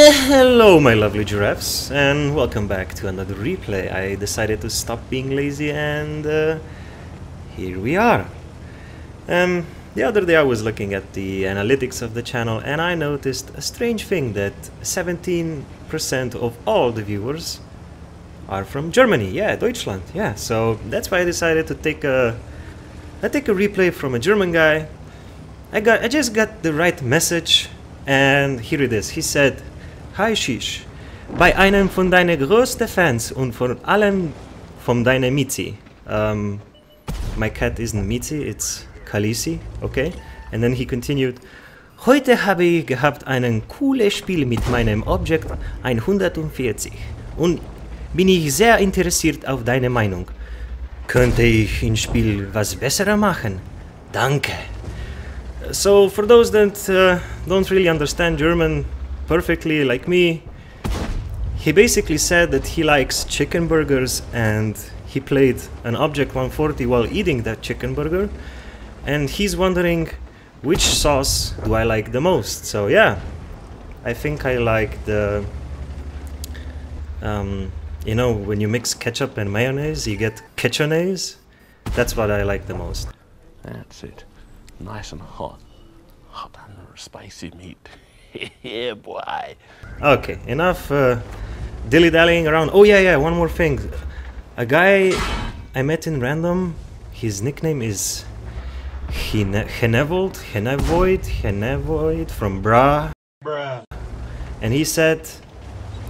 Hello my lovely giraffes, and welcome back to another replay. I decided to stop being lazy and here we are. The other day I was looking at the analytics of the channel and I noticed a strange thing that 17% of all the viewers are from Germany. Yeah, Deutschland. Yeah, so that's why I decided to take a replay from a German guy. I just got the right message and here it is. He said, "Hi shishx, bei einem von deinen größten Fans und von allem von deiner Mizi." My cat isn't Mizi, it's Kalisi, okay? And then he continued, "Heute habe ich gehabt ein cooles Spiel mit meinem Object 140 und bin ich sehr interessiert auf deine Meinung. Könnte ich im Spiel was besser machen? Danke." So for those that don't really understand German perfectly like me, he basically said that he likes chicken burgers and he played an Object 140 while eating that chicken burger, and he's wondering which sauce do I like the most. So yeah, I think I like the you know, when you mix ketchup and mayonnaise you get ketchunaise. That's what I like the most. That's it. Nice and hot. Hot and spicy meat. Yeah, boy. Okay, enough dilly-dallying around. Oh yeah, one more thing. A guy I met in random, his nickname is Henevoid from Bruh. And he said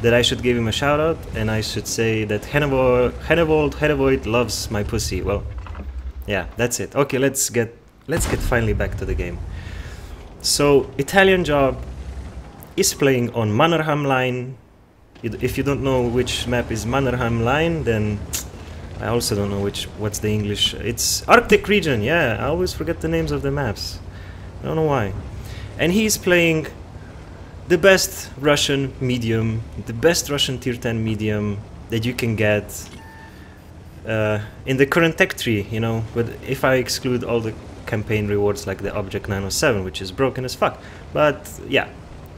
that I should give him a shout out and I should say that Henevoid loves my pussy. Well, yeah, that's it. Okay, let's get finally back to the game. So Italian Job is playing on Mannerheim Line. If you don't know which map is Mannerheim Line, then I also don't know what's the English. It's Arctic region. Yeah, I always forget the names of the maps. I don't know why. And he's playing the best Russian medium, the best Russian tier 10 medium that you can get in the current tech tree, you know, but if I exclude all the campaign rewards like the Object 907, which is broken as fuck. But yeah,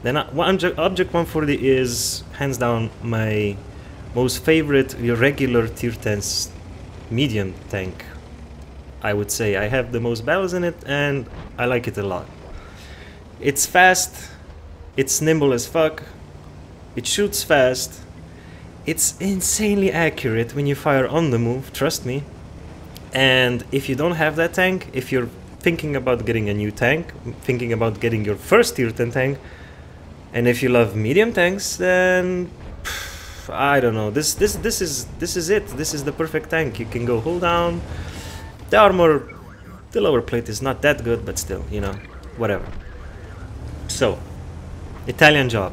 then Object 140 is hands down my most favorite regular tier 10 medium tank. I would say I have the most battles in it and I like it a lot. It's fast, it's nimble as fuck, it shoots fast, it's insanely accurate when you fire on the move, trust me. And if you don't have that tank, if you're thinking about getting a new tank, thinking about getting your first tier 10 tank, and if you love medium tanks, then I don't know. This is it. This is the perfect tank. You can go hold down. The armor, the lower plate is not that good, but still, you know, whatever. So, Italian Job,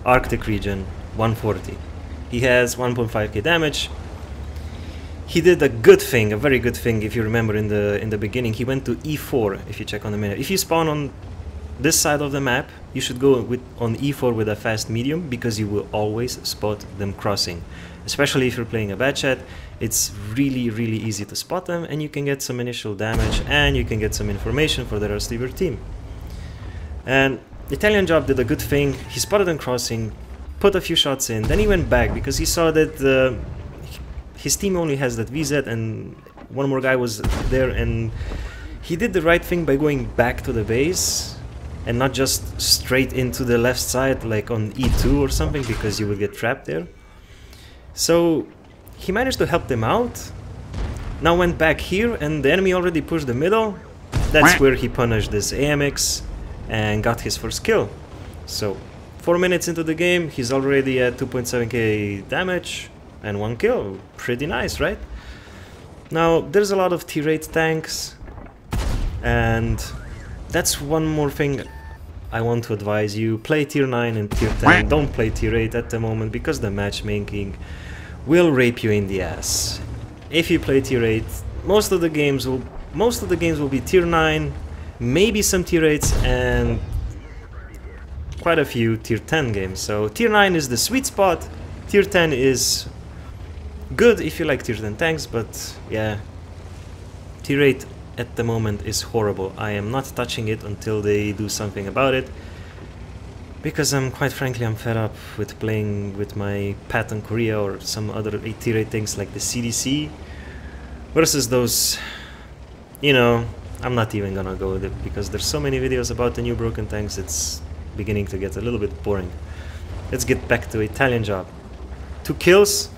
Arctic region, 140. He has 1.5k damage. He did a good thing, a very good thing. If you remember in the beginning, he went to E4. If you check on the menu, if you spawn on this side of the map, you should go on E4 with a fast medium because you will always spot them crossing. Especially if you're playing a bad chat, it's really easy to spot them, and you can get some initial damage and you can get some information for the rest of your team. And Italian Job did a good thing. He spotted them crossing, put a few shots in, then he went back because he saw that his team only has that VZ and one more guy was there, and he did the right thing by going back to the base and not just straight into the left side like on E2 or something, because you will get trapped there. So he managed to help them out. Now went back here and the enemy already pushed the middle. That's where he punished this AMX and got his first kill. So 4 minutes into the game, he's already at 2.7k damage and 1 kill. Pretty nice, right? Now there's a lot of tier 8 tanks, and that's one more thing I want to advise you. Play tier 9 and tier 10. Don't play tier 8 at the moment because the matchmaking will rape you in the ass. If you play tier 8, most of the games will be tier 9, maybe some tier 8s and quite a few tier 10 games. So tier 9 is the sweet spot. Tier 10 is good if you like tier 10 tanks, but yeah, tier 8 at the moment is horrible. I am not touching it until they do something about it. Because quite frankly, I'm fed up with playing with my Pat on Korea or some other tier 8 things like the CDC versus those, you know, I'm not even gonna go with it because there's so many videos about the new broken tanks, it's beginning to get a little bit boring. Let's get back to Italian job. 2 kills,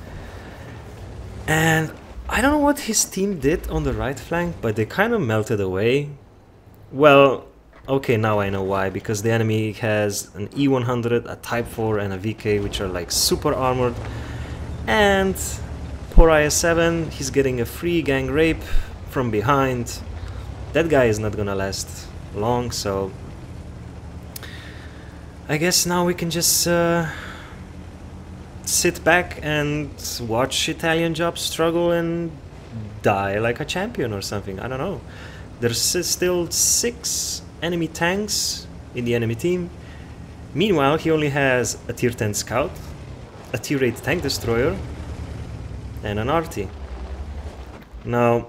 and I don't know what his team did on the right flank, but they kind of melted away. Well, okay, now I know why, because the enemy has an E100, a Type 4 and a VK, which are like super armored, and poor IS-7, he's getting a free gang rape from behind. That guy is not gonna last long, so I guess now we can just sit back and watch Italian job struggle and die like a champion or something. I don't know. There's still 6 enemy tanks in the enemy team. Meanwhile, he only has a tier 10 scout, a tier 8 tank destroyer, and an arty. Now,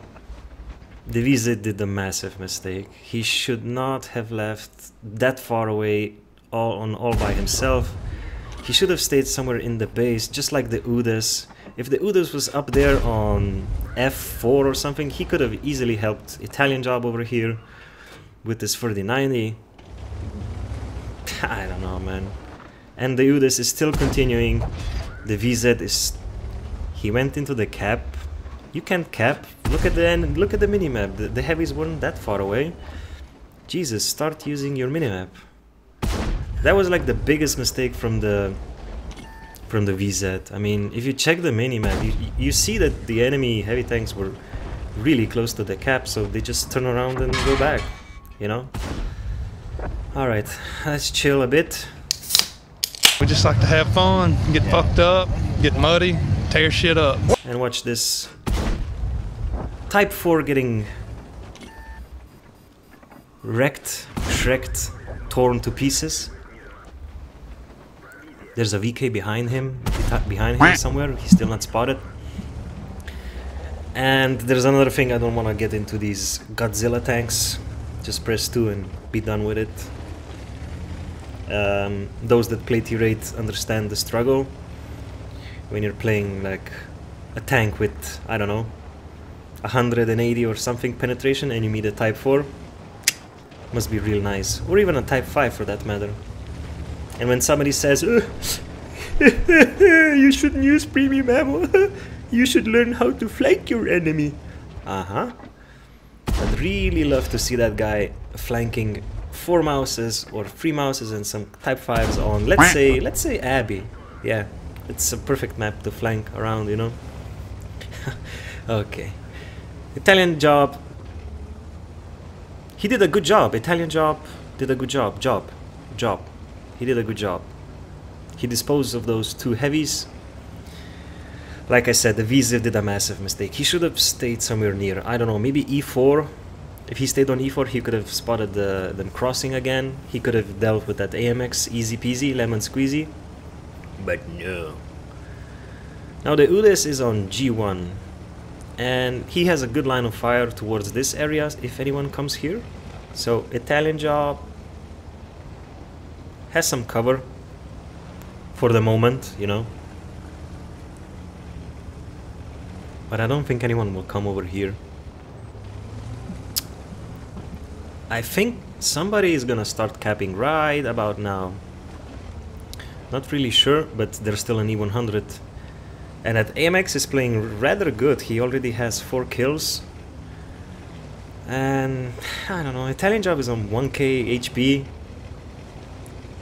the VZ did a massive mistake. He should not have left that far away all by himself. He should have stayed somewhere in the base, just like the Udas. If the Udas was up there on F4 or something, he could have easily helped Italian job over here with this 4090. I don't know, man. And the Udas is still continuing. The VZ is... He went into the cap. You can't cap. Look at the minimap. The heavies weren't that far away. Jesus, start using your minimap. That was like the biggest mistake from the VZ. I mean, if you check the minimap, you see that the enemy heavy tanks were really close to the cap, so they just turn around and go back, you know? Alright, let's chill a bit. We just like to have fun, get fucked up, get muddy, tear shit up. And watch this. Type 4 getting wrecked, shreked, torn to pieces. There's a VK behind him somewhere. He's still not spotted. And there's another thing, I don't want to get into these Godzilla tanks. Just press 2 and be done with it. Those that play tier 8 understand the struggle. When you're playing like a tank with, I don't know, 180 or something penetration and you meet a Type 4, must be real nice. Or even a Type 5 for that matter. And when somebody says, you shouldn't use premium ammo, you should learn how to flank your enemy. Uh-huh. I'd really love to see that guy flanking 4 mouses or 3 mouses and some Type 5s on, let's say Abbey. Yeah, it's a perfect map to flank around, you know. Okay. Italian job. He did a good job. Italian job did a good job. He did a good job. He disposed of those 2 heavies. Like I said, the VZ did a massive mistake. He should have stayed somewhere near, I don't know, maybe E4. If he stayed on E4, he could have spotted them crossing again. He could have dealt with that AMX easy peasy, lemon squeezy. But no. Now the Udas is on G1. And he has a good line of fire towards this area if anyone comes here. So Italian job has some cover for the moment, you know. But I don't think anyone will come over here. I think somebody is gonna start capping right about now. Not really sure, but there's still an E100. And that AMX is playing rather good. He already has 4 kills. And I don't know, Italian job is on 1k HP.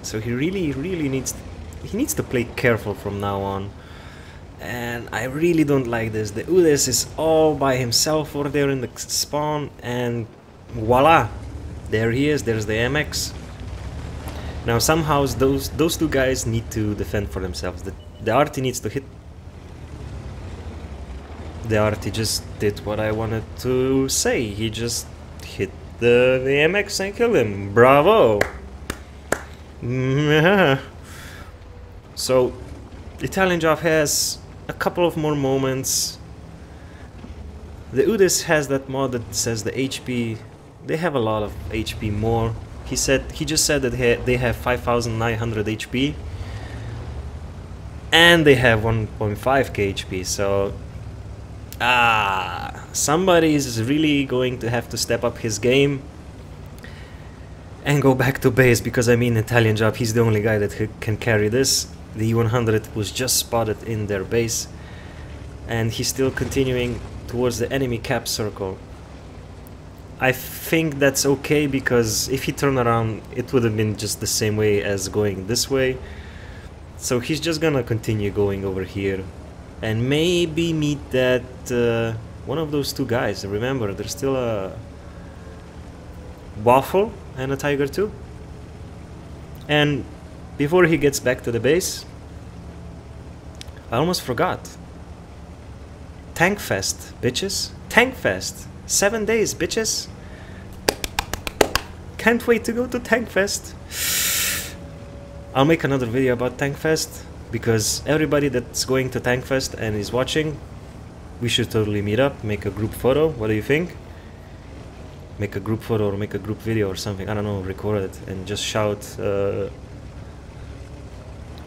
So he really needs to play careful from now on. And I really don't like this. The Udas is all by himself over there in the spawn, and voila! There he is, there's the MX. Now somehow those 2 guys need to defend for themselves. The arty needs to hit. The arty just did what I wanted to say. He just hit the MX and killed him. Bravo! So Italian job has a couple of more moments. The Udas has that mod that says the HP, they have a lot of HP more. He just said that they have 5,900 HP and they have 1.5k HP. So somebody is really going to have to step up his game and go back to base, because I mean, Italian Job, he's the only guy that can carry this. The E100 was just spotted in their base and he's still continuing towards the enemy cap circle. I think that's okay, because if he turned around it would have been just the same way as going this way. So he's just gonna continue going over here and maybe meet that one of those two guys. Remember, there's still a Waffle and a Tiger too. And before he gets back to the base, I almost forgot. Tank Fest, bitches. Tank Fest. 7 days, bitches. Can't wait to go to Tank Fest. I'll make another video about Tank Fest, because everybody that's going to Tank Fest and is watching, we should totally meet up, make a group photo. What do you think? Make a group photo or make a group video or something. I don't know, record it and just shout. We're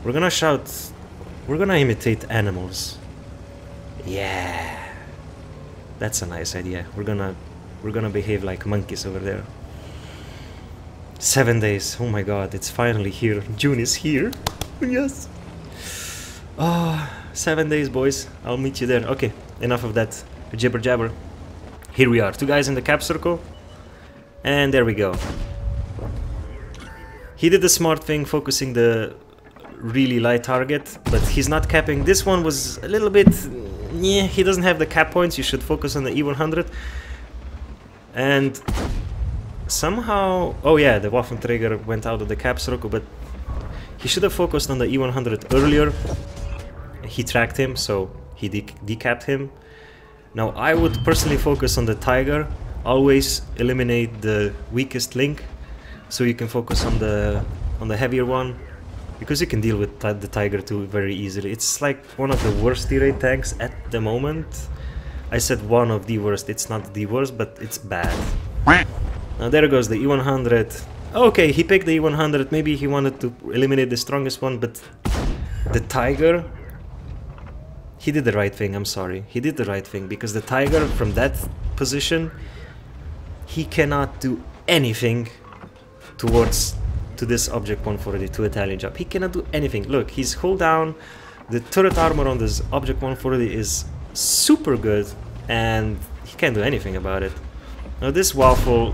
gonna shout. We're gonna imitate animals. Yeah, that's a nice idea. We're gonna behave like monkeys over there. 7 days. Oh my god, it's finally here. June is here. Yes. Oh, 7 days, boys. I'll meet you there. Okay, enough of that jibber jabber. Here we are, two guys in the cap circle. And there we go. He did the smart thing, focusing the really light target, but he's not capping. This one was a little bit... yeah, he doesn't have the cap points. You should focus on the E100. And somehow... oh yeah, the Waffenträger went out of the cap circle, but he should have focused on the E100 earlier. He tracked him, so he decapped him. Now I would personally focus on the Tiger. Always eliminate the weakest link, so you can focus on the heavier one, because you can deal with the Tiger too very easily. It's like one of the worst T-rate tanks at the moment. I said one of the worst. It's not the worst, but it's bad. Now there goes the E100. Okay, he picked the E100. Maybe he wanted to eliminate the strongest one, but the Tiger... he did the right thing. I'm sorry. He did the right thing, because the Tiger from that position, he cannot do anything to this Object 140, to Italian Job. He cannot do anything. Look, he's hold down. The turret armor on this Object 140 is super good, and he can't do anything about it. Now this Waffle,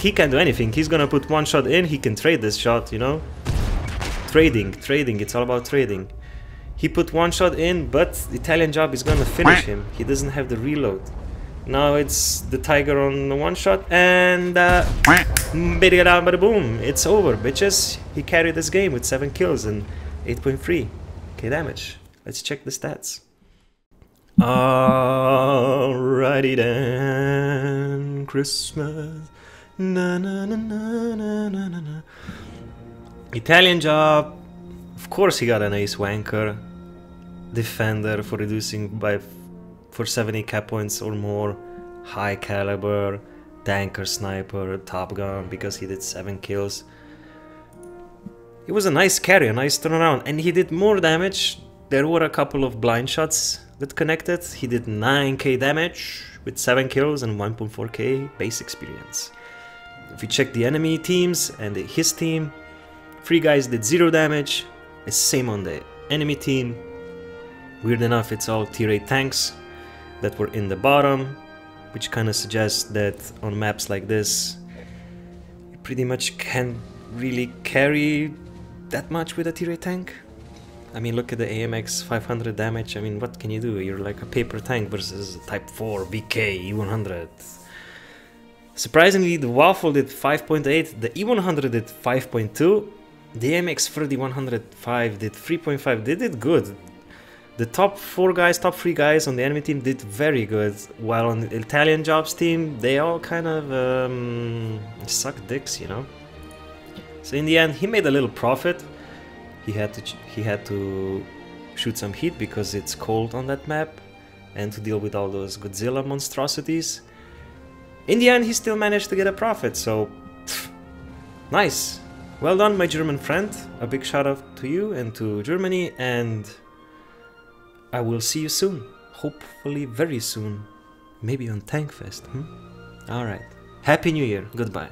he can't do anything. He's gonna put one shot in. He can trade this shot, you know. Trading. It's all about trading. He put one shot in, but Italian Job is gonna finish him. He doesn't have the reload. Now it's the Tiger on the one shot, and bada boom, it's over, bitches. He carried this game with 7 kills and 8.3k damage. Let's check the stats. Alrighty then, Christmas. Na na na na na na na. Italian Job. Of course he got an ace wanker. Defender for reducing for 70 cap points or more. High caliber. Tanker, sniper, top gun, because he did 7 kills. It was a nice carry, a nice turnaround, and he did more damage. There were a couple of blind shots that connected. He did 9k damage with 7 kills and 1.4k base experience. If you check the enemy teams and his team, 3 guys did 0 damage. It's same on the enemy team. Weird enough, it's all tier 8 tanks that were in the bottom, which kind of suggests that on maps like this, you pretty much can't really carry that much with a tier 8 tank. I mean, look at the AMX 500 damage. I mean, what can you do? You're like a paper tank versus a Type 4 BK E100. Surprisingly, the Waffle did 5.8, the E100 did 5.2, the AMX 3105 did 3.5. They did good. The top 3 guys on the enemy team did very good, while on the Italian Jobs team, they all kind of sucked dicks, you know. So in the end, he made a little profit. He had to shoot some heat because it's cold on that map, and to deal with all those Godzilla monstrosities. In the end, he still managed to get a profit. So Nice. Well done, my German friend. A big shout out to you and to Germany, and I will see you soon. Hopefully very soon. Maybe on Tankfest. Alright. Happy New Year. Goodbye.